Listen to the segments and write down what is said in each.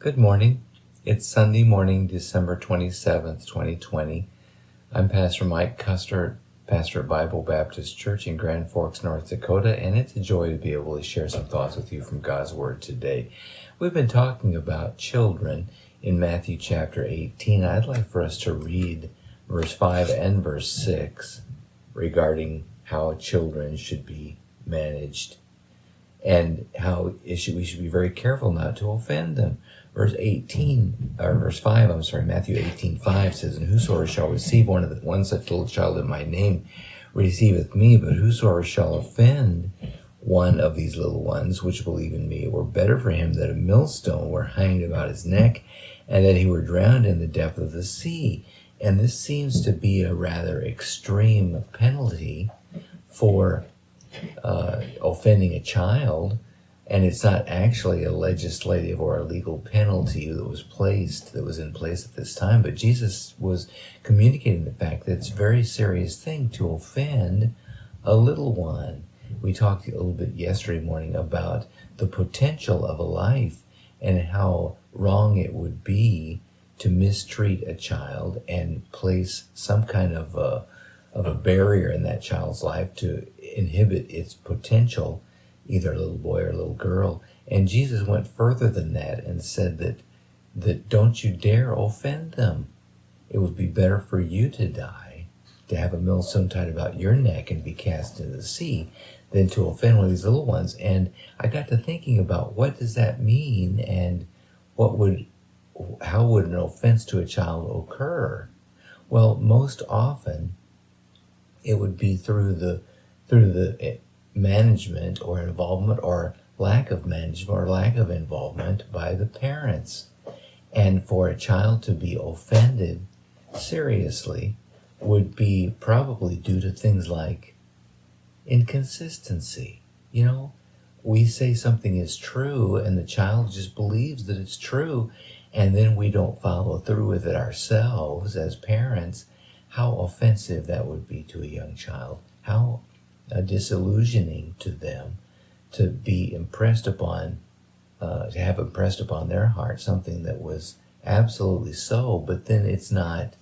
Good morning. It's Sunday morning, December 27th, 2020. I'm Pastor Mike Custer, pastor at Bible Baptist Church in Grand Forks, North Dakota, and it's a joy to be able to share some thoughts with you from God's Word today. We've been talking about children in Matthew chapter 18. I'd like for us to read verse 5 and verse 6 regarding how children should be managed and how we should be very careful not to offend them. Matthew 18:5 says, "And whosoever shall receive one such little child in my name receiveth me, but whosoever shall offend one of these little ones which believe in me, it were better for him that a millstone were hanged about his neck, and that he were drowned in the depth of the sea." And this seems to be a rather extreme penalty for offending a child, and it's not actually a legislative or a legal penalty that was in place at this time, but Jesus was communicating the fact that it's a very serious thing to offend a little one. We talked a little bit yesterday morning about the potential of a life and how wrong it would be to mistreat a child and place some kind of a barrier in that child's life to inhibit its potential, either a little boy or a little girl. And Jesus went further than that and said that don't you dare offend them. It would be better for you to die, to have a millstone tied about your neck and be cast into the sea, than to offend one of these little ones. And I got to thinking about, what does that mean, and how would an offense to a child occur? Well, most often it would be through the management or involvement or lack of management or lack of involvement by the parents. And for a child to be offended seriously would be probably due to things like inconsistency. We say something is true and the child just believes that it's true, and then we don't follow through with it ourselves as parents. How offensive that would be to a young child. How disillusioning to them to be impressed upon, to have impressed upon their heart something that was absolutely so, but then it's not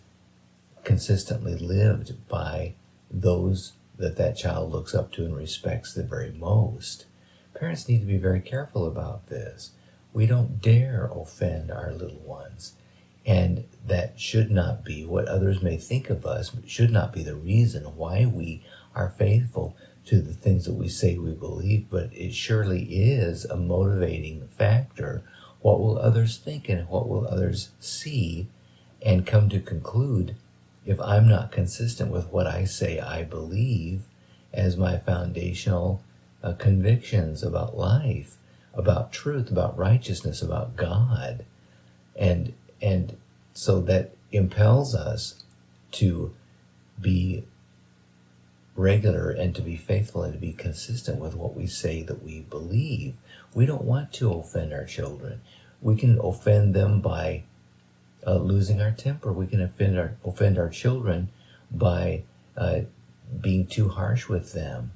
consistently lived by those that child looks up to and respects the very most. Parents need to be very careful about this. We don't dare offend our little ones. And that should not be what others may think of us, should not be the reason why we are faithful to the things that we say we believe, but it surely is a motivating factor. What will others think, and what will others see and come to conclude if I'm not consistent with what I say I believe as my foundational convictions about life, about truth, about righteousness, about God? And so that impels us to be regular and to be faithful and to be consistent with what we say that we believe. We don't want to offend our children. We can offend them by losing our temper. We can offend our children by being too harsh with them.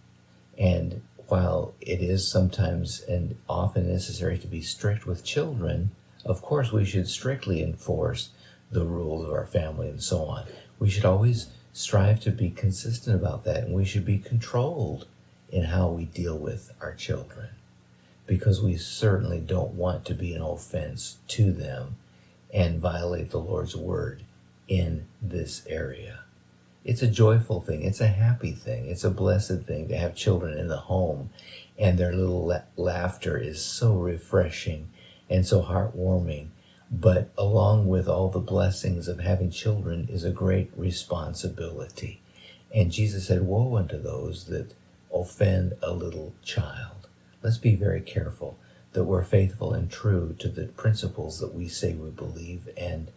And while it is sometimes and often necessary to be strict with children, of course we should strictly enforce the rules of our family and so on. We should always strive to be consistent about that, and we should be controlled in how we deal with our children, because we certainly don't want to be an offense to them and violate the Lord's word in this area. It's a joyful thing. It's a happy thing. It's a blessed thing to have children in the home, and their little laughter is so refreshing and so heartwarming. But along with all the blessings of having children is a great responsibility. And Jesus said, "Woe unto those that offend a little child." Let's be very careful that we're faithful and true to the principles that we say we believe, and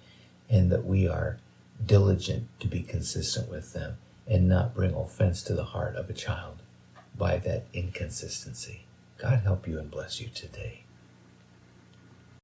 that we are diligent to be consistent with them and not bring offense to the heart of a child by that inconsistency. God help you and bless you today.